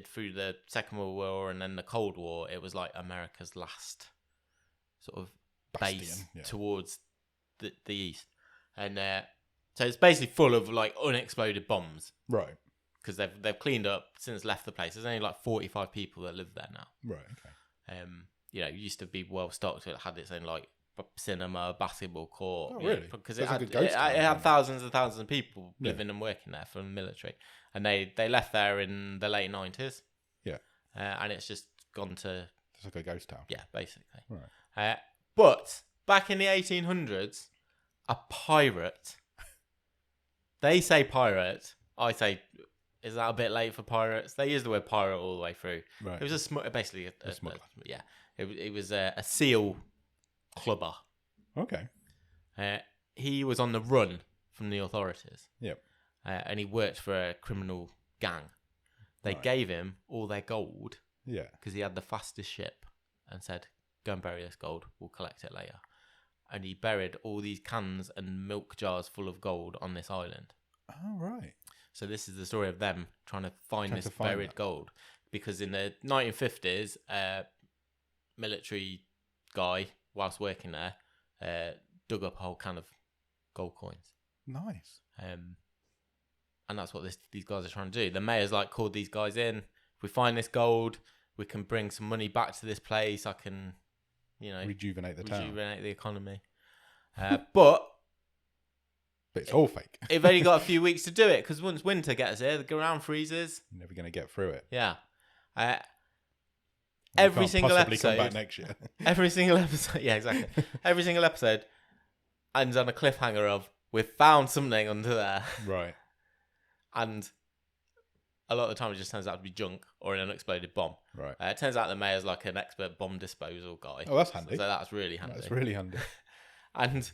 through the Second World War and then the Cold War, it was like America's last sort of base Bastion, yeah. towards the east, and so it's basically full of like unexploded bombs. Right. Because they've cleaned up since left the place. There's only like 45 people that live there now. Right. Okay. It used to be well stocked. It had its own like cinema, basketball court. Oh, really? Because So it it's like had a ghost town, it had then. thousands and thousands of people Yeah. living and working there from the military, and they left there in the late 90s. Yeah. And it's just gone to It's like a ghost town. basically. Right. But back in the 1800s, a pirate. They say pirate. I say, is that a bit late for pirates? They use the word pirate all the way through. Right. It was basically A smuggler. It was a seal clubber. Okay. he was on the run from the authorities. Yep. And he worked for a criminal gang. They gave him all their gold. Yeah. Because he had the fastest ship, and said, "Go and bury this gold. We'll collect it later." And he buried all these cans and milk jars full of gold on this island. Oh, right. So this is the story of them trying to find this buried that. gold. Because in the 1950s, a military guy, whilst working there, dug up a whole can of gold coins. Nice. And that's what these guys are trying to do. The mayor's like, called these guys in. If we find this gold, we can bring some money back to this place. I can, rejuvenate the rejuvenate the economy. But it's all fake. they've only got a few weeks to do it, because once winter gets here, the ground freezes. You're never going to get through it. Yeah. You Every can't single possibly episode. come back next year. Every single episode. Yeah, exactly. Every single episode ends on a cliffhanger of, we've found something under there. Right. And a lot of the time it just turns out to be junk or an unexploded bomb. Right. It turns out the mayor's like an expert bomb disposal guy. Oh, that's handy. So that's really handy. That's really handy. And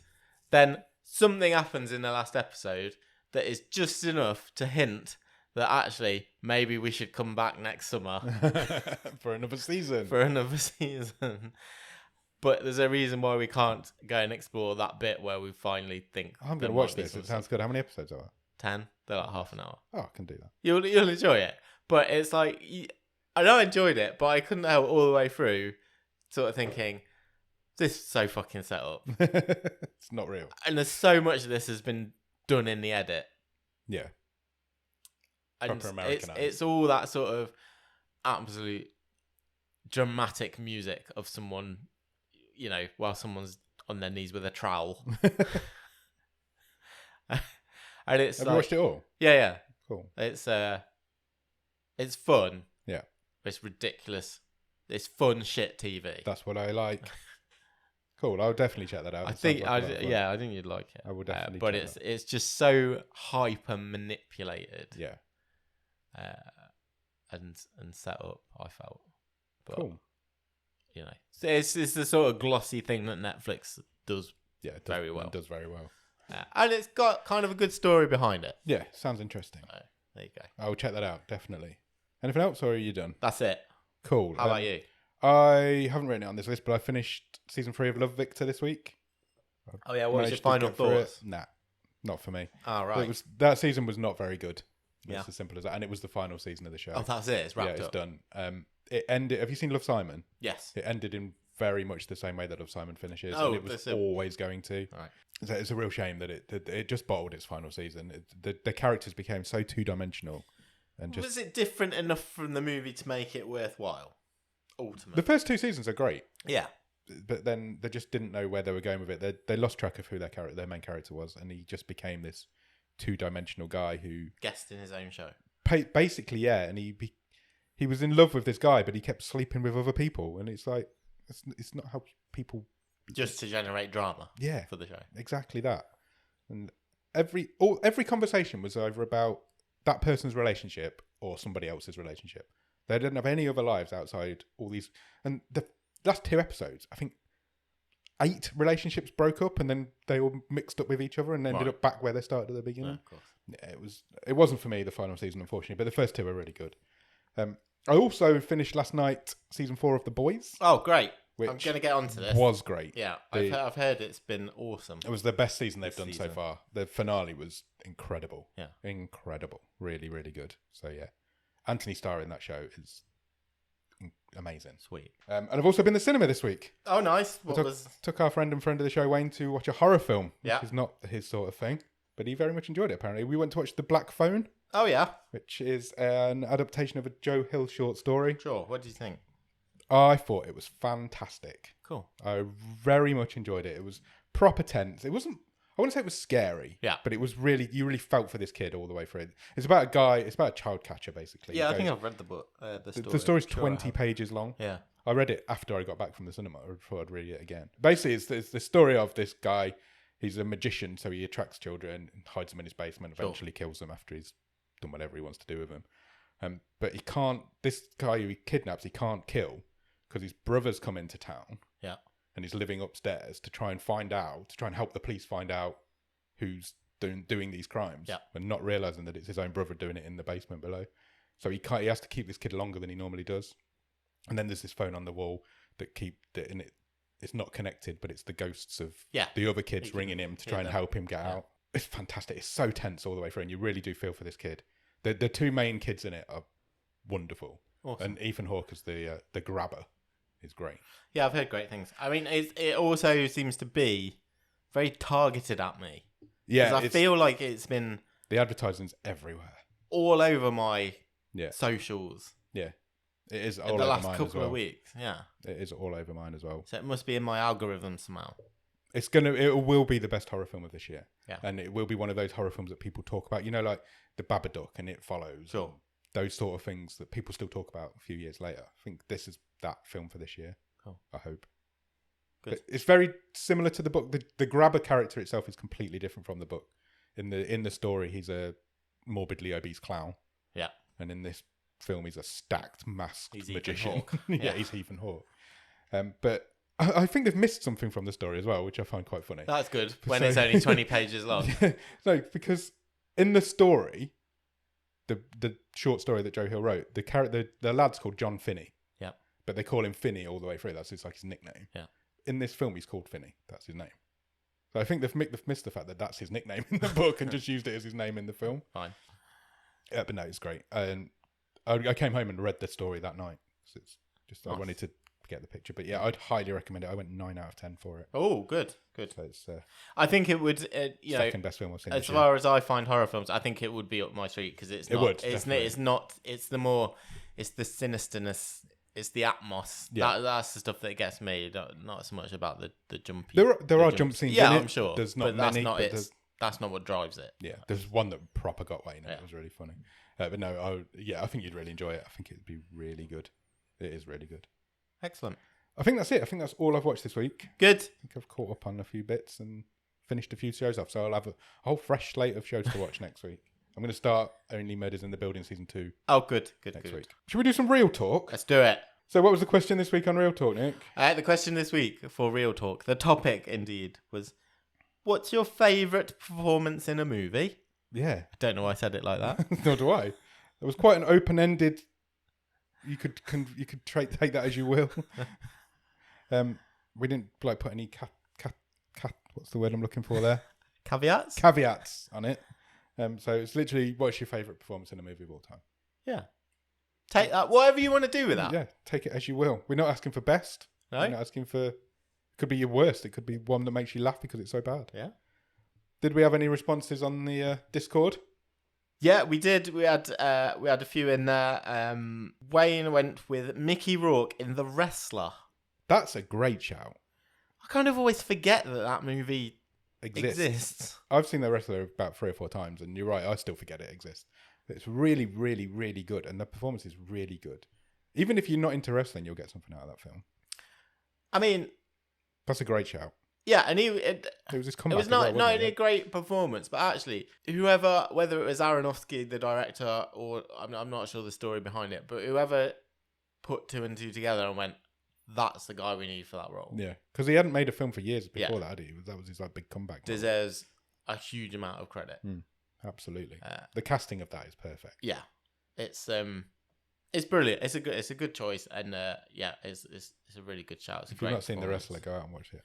then something happens in the last episode that is just enough to hint that actually maybe we should come back next summer For another season. for another season. But there's a reason why we can't go and explore that bit where we finally think. I'm going to watch this. It sounds good. How many episodes are there? 10. They're like half an hour. Oh, I can do that. You'll enjoy it. But it's like, I know I enjoyed it, but I couldn't help all the way through sort of thinking, this is so fucking set up. It's not real. And there's so much of this has been done in the edit. Yeah. And Proper Americanized. it's all that sort of absolute dramatic music of someone, while someone's on their knees with a trowel. And it's Have you watched it all? Yeah. Cool. It's fun. Yeah. It's ridiculous. It's fun shit TV. That's what I like. Cool. I'll definitely check that out. I think I think you'd like it. I will definitely. But check it's just so hyper manipulated. Yeah. And set up, I felt. But, cool. It's the sort of glossy thing that Netflix does. Yeah, it does, very well. It does very well. And it's got kind of a good story behind it. Yeah, sounds interesting. There you go. I will check that out, definitely. Anything else, or are you done? That's it. Cool. How about you? I haven't written it on this list, but I finished season 3 of Love Victor this week. Oh yeah, what was your Managed to final get through it. thoughts? Nah, not for me. Oh, right. That season was not very good. It's Yeah. as simple as that, and it was the final season of the show. Oh, that's it. It's wrapped yeah, it's up. done. It ended. Have you seen Love, Simon? Yes. It ended in very much the same way that Love, Simon finishes, Oh, and it was always going to. Right. So it's a real shame that it just bottled its final season. The characters became so two-dimensional, and just Was it different enough from the movie to make it worthwhile? Ultimately. the first 2 seasons are great, Yeah. but then they just didn't know where they were going with it. They lost track of who their main character was, and he just became this two-dimensional guy who Guest in his own show. basically, yeah, and he was in love with this guy, but he kept sleeping with other people, and it's like it's not how people. Just to generate drama. Yeah, For the show. exactly that. And every conversation was either about that person's relationship or somebody else's relationship. They didn't have any other lives outside all these. And the last 2 episodes, I think 8 relationships broke up, and then they all mixed up with each other and ended up back where they started at the beginning. Yeah, of course. Yeah, it wasn't for me, the final season, unfortunately, but the first 2 were really good. I also finished last night season 4 of The Boys. Oh, great. Which I'm going to get onto this. was great. Yeah, I've heard it's been awesome. It was the best season they've This done season. so far. The finale was incredible. Yeah. Incredible. Really, really good. So, yeah. Anthony Starr in that show is amazing. Sweet. And I've also been to the cinema this week. Oh, nice. Took our friend and friend of the show, Wayne, to watch a horror film, which Yeah. is not his sort of thing. But he very much enjoyed it, apparently. We went to watch The Black Phone, Oh, yeah. which is an adaptation of a Joe Hill short story. Sure. What do you think? I thought it was fantastic. Cool. I very much enjoyed it. It was proper tense. It wasn't, I wouldn't say it was scary. Yeah. But it was really, you really felt for this kid all the way through it. It's about a guy, it's about a child catcher, basically. Yeah, I He think goes- I've read the book. The story. The story's Sure I 20 have. pages long. Yeah. I read it after I got back from the cinema. I thought I'd read it again. Basically, it's the story of this guy. He's a magician, so he attracts children and hides them in his basement, eventually kills them after he's done whatever he wants to do with them. But he can't, this guy who he kidnaps, he can't kill because his brother's come into town. Yeah. And he's living upstairs to try and help the police find out who's doing these crimes, Yeah. and not realizing that it's his own brother doing it in the basement below. So he has to keep this kid longer than he normally does. And then there's this phone on the wall that it's not connected, but it's the ghosts of the other kids ringing him to try and help him get out. It's fantastic. It's so tense all the way through, and you really do feel for this kid. The two main kids in it are wonderful. Awesome. And Ethan Hawke as the grabber is great. Yeah, I've heard great things. I mean, it also seems to be very targeted at me. Yeah, because I feel like it's been the advertising's everywhere, all over my socials. Yeah, it is all in over the last mine couple as well. of weeks. Yeah, it is all over mine as well. So it must be in my algorithm somehow. It will be the best horror film of this year. Yeah, and it will be one of those horror films that people talk about. You know, like the Babadook and It Follows. Sure. Those sort of things that people still talk about a few years later. I think this is that film for this year. Cool. I hope. Good. But it's very similar to the book. The grabber character itself is completely different from the book. In the story, he's a morbidly obese clown. Yeah. And in this film, he's a stacked, masked magician. Hawke. He's Ethan Hawke. But I think they've missed something from the story as well, which I find quite funny. That's good when it's only 20 pages long. No, because in the story, the short story that Joe Hill wrote, the lad's called John Finney. Yeah. But they call him Finney all the way through. That's his nickname. Yeah. In this film, he's called Finney. That's his name. So I think they've missed the fact that that's his nickname in the book and just used it as his name in the film. Fine. Yeah, but no, it's great. And I came home and read the story that night. So it's just nice. I wanted to get the picture. But yeah, I'd highly recommend it. I went 9 out of 10 for it. Oh, good. So it's I think it would, second best film I've seen. As far as I find horror films, I think it would be up my street because it's the sinisterness. It's the atmos. Yeah. That's the stuff that gets me. Not so much about the jumpy. There are jump scenes. Yeah, in it. I'm sure. There's not but many. That's not what drives it. Yeah, there's one that proper got Wayne. It was really funny. But no, I think you'd really enjoy it. I think it'd be really good. It is really good. Excellent. I think that's it. I think that's all I've watched this week. Good. I think I've caught up on a few bits and finished a few shows off. So I'll have a whole fresh slate of shows to watch next week. I'm going to start Only Murders in the Building season 2. Oh, good. Next week. Should we do some real talk? Let's do it. So what was the question this week on Real Talk, Nick? The question this week for Real Talk, the topic indeed, was what's your favourite performance in a movie? Yeah. I don't know why I said it like that. Nor do I. It was quite an open-ended... You could take that as you will. We didn't put any what's the word I'm looking for there? Caveats on it. So it's literally, what's your favourite performance in a movie of all time? Yeah. Take that, whatever you want to do with that. Yeah, take it as you will. We're not asking for best. No. We're not asking for... It could be your worst. It could be one that makes you laugh because it's so bad. Yeah. Did we have any responses on the Discord? Yeah, we did. We had a few in there. Wayne went with Mickey Rourke in The Wrestler. That's a great shout. I kind of always forget that movie exists. I've seen The Wrestler about 3 or 4 times, and you're right, I still forget it exists. But it's really, really, really good, and the performance is really good. Even if you're not into wrestling, you'll get something out of that film. I mean... That's a great shout. Yeah, and it was his comeback. It was not only a great performance, but actually, whether it was Aronofsky, the director, or I'm not sure the story behind it, but whoever put 2 and 2 together and went, that's the guy we need for that role. Yeah, because he hadn't made a film for years before that, had he? That was his big comeback. Deserves a huge amount of credit. Absolutely. The casting of that is perfect. Yeah, it's brilliant. It's a good choice, and it's a really good shout. If you've not seen The Wrestler, go out and watch it.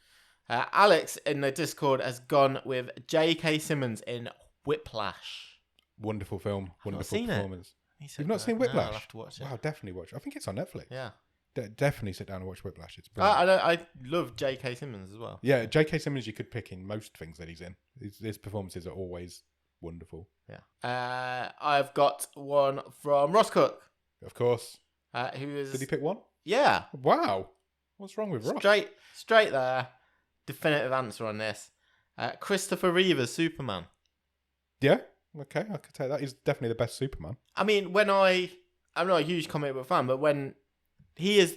Alex in the Discord has gone with J.K. Simmons in Whiplash. Wonderful film. Wonderful performance. You've not seen Whiplash? No, I'll have to watch it. Wow, definitely watch it. I think it's on Netflix. Yeah. Definitely sit down and watch Whiplash. It's brilliant. I love J.K. Simmons as well. Yeah, J.K. Simmons you could pick in most things that he's in. His performances are always wonderful. Yeah. I've got one from Ross Cook. Of course. Did he pick one? Yeah. Wow. What's wrong with Ross? Straight there. Definitive answer on this. Christopher Reeve as Superman. Yeah. Okay, I could take that. He's definitely the best Superman. I mean, I'm not a huge comic book fan, but when he is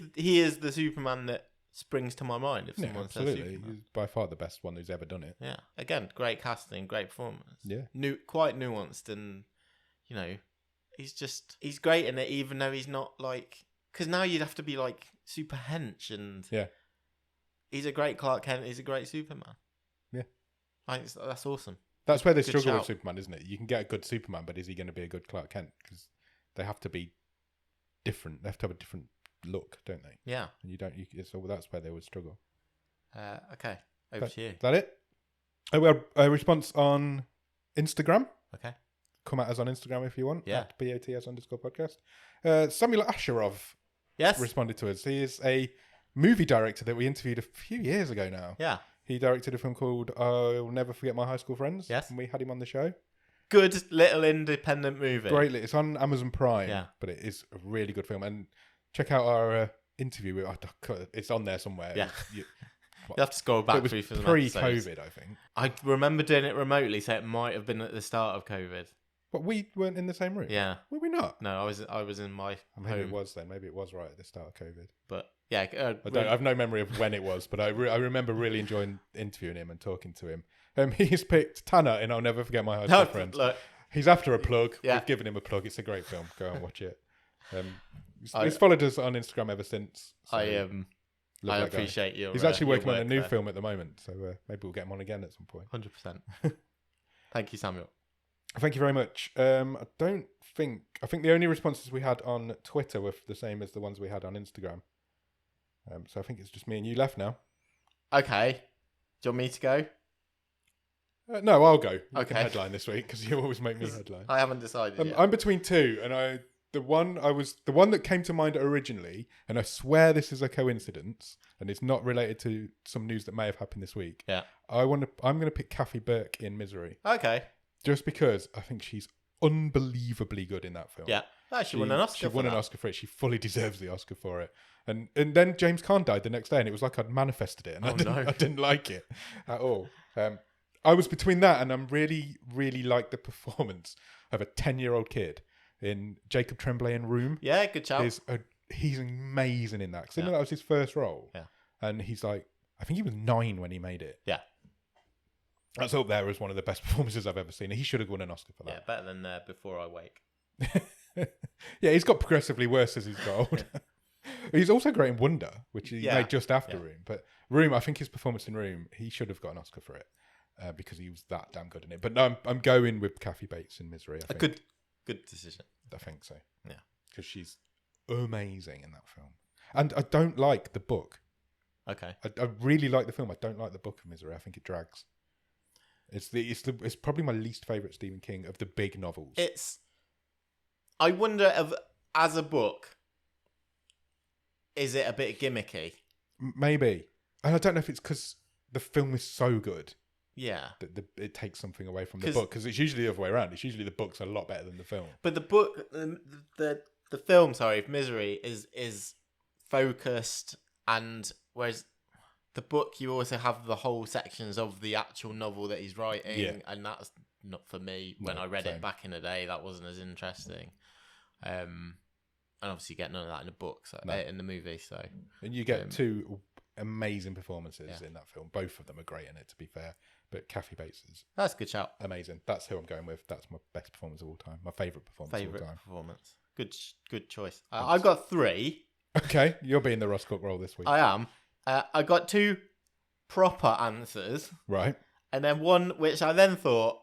the Superman that springs to my mind if someone says Superman. He's by far the best one who's ever done it. Yeah. Again, great casting, great performance. Yeah. Quite nuanced, and he's great in it, even though he's not because now you'd have to be super hench, and he's a great Clark Kent. He's a great Superman. Yeah. I think that's awesome. That's where they Good struggle with shout. Superman, isn't it? You can get a good Superman, but is he going to be a good Clark Kent? Because they have to be different. They have to have a different look, don't they? Yeah. And you don't. So that's where they would struggle. Okay. Over to you. Is that it? We had a response on Instagram. Okay. Come at us on Instagram if you want. Yeah. At BOTS_podcast. Samuel Asherov Yes. responded to us. He is a movie director that we interviewed a few years ago now. Yeah. He directed a film called I'll Never Forget My High School Friends. Yes. And we had him on the show. Good little independent movie. Greatly. It's on Amazon Prime. Yeah. But it is a really good film. And check out our interview. It's on there somewhere. Yeah. You have to scroll back it was through for some pre-COVID, episodes. I think. I remember doing it remotely, so it might have been at the start of COVID. But we weren't in the same room. Yeah. Were we not? No, I was in my Maybe home. it was then. Maybe it was right at the start of COVID. But yeah, I have no memory of when it was, but I remember really enjoying interviewing him and talking to him. He's picked Tanner in I'll Never Forget My High School Friends. Look, He's after a plug. Yeah. We've given him a plug. It's a great film. Go and watch it. He's followed us on Instagram ever since. So I love that guy. appreciate you. He's actually working on a new film at the moment, so maybe we'll get him on again at some point. 100%. Thank you, Samuel. Thank you very much. I think the only responses we had on Twitter were the same as the ones we had on Instagram. So I think it's just me and you left now. Okay. Do you want me to go? No, I'll go. You can Okay. headline this week because you always make me headline. I haven't decided yet. I'm between two, and the one that came to mind originally, and I swear this is a coincidence, and it's not related to some news that may have happened this week. Yeah. I'm going to pick Kathy Burke in Misery, Okay. just because I think she's unbelievably good in that film. Yeah. Oh, she won an Oscar. She won an Oscar for it. She fully deserves the Oscar for it. And then James Caan died the next day, and it was like I'd manifested it, and I didn't like it at all. I was between that, and I'm really, really like the performance of a 10-year-old kid in Jacob Tremblay in Room. Yeah, good job. He's amazing in that. Because that was his first role. Yeah. And he's like, I think he was 9 when he made it. Yeah. That's up there as one of the best performances I've ever seen. He should have won an Oscar for that. Yeah, better than Before I Wake. Yeah, he's got progressively worse as he's got older. He's also great in Wonder, which he made just after Room. But Room, I think his performance in Room, he should have got an Oscar for it because he was that damn good in it. But no, I'm going with Kathy Bates in Misery. I think. Good decision. I think so. Yeah, because she's amazing in that film. And I don't like the book. Okay. I really like the film. I don't like the book of Misery. I think it drags. It's probably my least favorite Stephen King of the big novels. I wonder as a book, is it a bit gimmicky? Maybe. And I don't know if it's because the film is so good. Yeah. That it takes something away from the book. Because it's usually the other way around. It's usually the book's a lot better than the film. But the book, the film, Misery, is focused, and whereas the book, you also have the whole sections of the actual novel that he's writing, and that's not for me. When I read it back in the day, that wasn't as interesting. And obviously, you get none of that in the book, in the movie. So, and you get two amazing performances in that film. Both of them are great in it, to be fair. But Kathy Bates is that's a good shout. Amazing. That's who I'm going with. That's my best performance of all time. My favourite performance of all time. Performance. Good choice. I've got 3. Okay, you're being the Ross Cook role this week. I am. I got 2 proper answers. Right. And then one which I then thought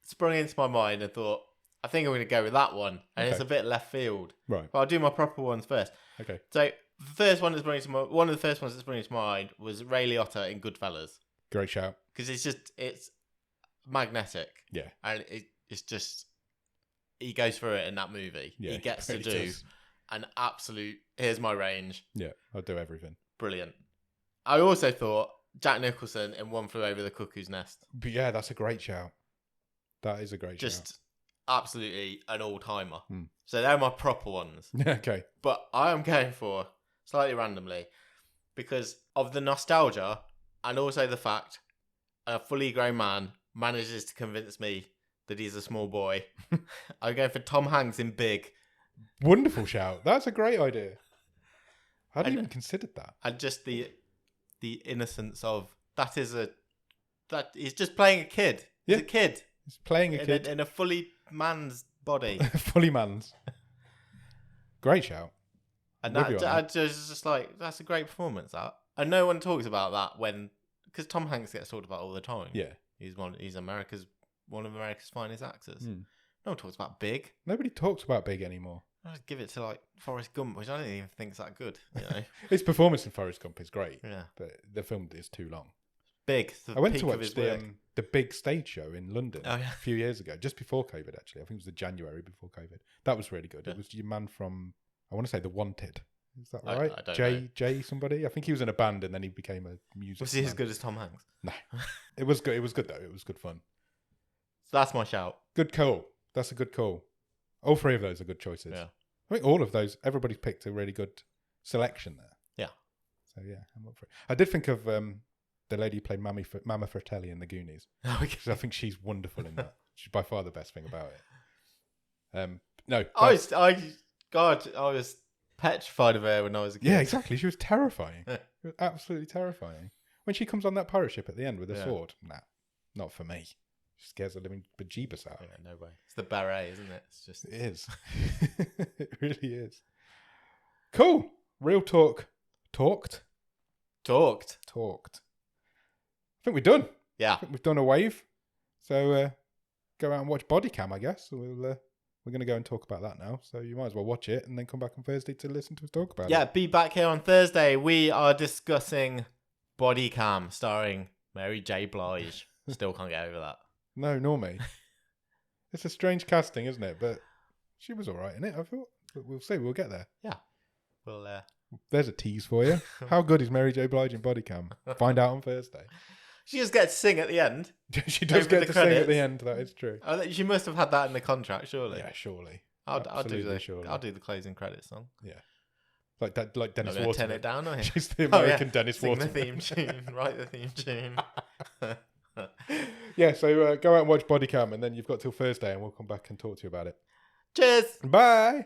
sprung into my mind and thought, I think I'm going to go with that one. And it's a bit left field. Right. But I'll do my proper ones first. Okay. So the first one one of the first ones that sprung into my mind was Ray Liotta in Goodfellas. Great shout. Because it's magnetic. Yeah. And it's just, he goes through it in that movie. Yeah, he gets to really do does. an absolute, here's my range. Yeah, I'll do everything. Brilliant. I also thought Jack Nicholson in One Flew Over the Cuckoo's Nest. But yeah, that's a great shout. That is a great shout. Just absolutely an all-timer. Hmm. So they're my proper ones. Okay. But I am going for, slightly randomly, because of the nostalgia and also the fact a fully grown man manages to convince me that he's a small boy. I'm going for Tom Hanks in Big. Wonderful shout. That's a great idea. I hadn't even considered that. And just the innocence of that he's just playing a kid. He's a kid. He's playing a kid in a fully man's body. Fully man's. Great shout. And I just like, that's a great performance. That, and no one talks about that because Tom Hanks gets talked about all the time. Yeah. He's one of America's finest actors. Hmm. No one talks about Big. Nobody talks about Big anymore. I just give it to like Forrest Gump, which I don't even think is that good. His performance in Forrest Gump is great. Yeah. But the film is too long. Big. I went to watch the big stage show in London a few years ago, just before COVID, actually. I think it was the January before COVID. That was really good. Yeah. It was your man from, I want to say, The Wanted. Is that right? I don't know. Jay somebody? I think he was in a band and then he became a musician. Was he as good as Tom Hanks? No. It was good. It was good, though. It was good fun. So that's my shout. Good call. That's a good call. All three of those are good choices. Yeah. I think all of those, everybody's picked a really good selection there. Yeah. So, yeah, I'm up for it. I did think of the lady who played Mama Fratelli in The Goonies. Okay. I think she's wonderful in that. She's by far the best thing about it. No. I was petrified of her when I was a kid. Yeah, exactly. She was terrifying. She was absolutely terrifying. When she comes on that pirate ship at the end with a sword, nah, not for me. She scares the living bejeebus out. Yeah, no way. It's the beret, isn't it? It's just... It is. It really is. Cool. Real talk. Talked. I think we're done. Yeah. I think we've done a wave. So go out and watch Body Cam, I guess. We're going to go and talk about that now. So you might as well watch it and then come back on Thursday to listen to us talk about it. Yeah, be back here on Thursday. We are discussing Body Cam starring Mary J. Blige. Still can't get over that. No, nor me. It's a strange casting, isn't it? But she was all right in it, I thought. But we'll see. We'll get there. Yeah. Well, there's a tease for you. How good is Mary J. Blige in Body Cam? Find out on Thursday. She just gets to sing at the end. She does get to sing at the end. That is true. She must have had that in the contract, surely. Yeah, surely. I'll do the closing credits song. Yeah. Like Dennis Waterman. Turn it down on him. She's the American Dennis Waterman. Sing the theme tune. Write the theme tune. Yeah, so go out and watch Body Cam and then you've got till Thursday and we'll come back and talk to you about it. Cheers. Bye.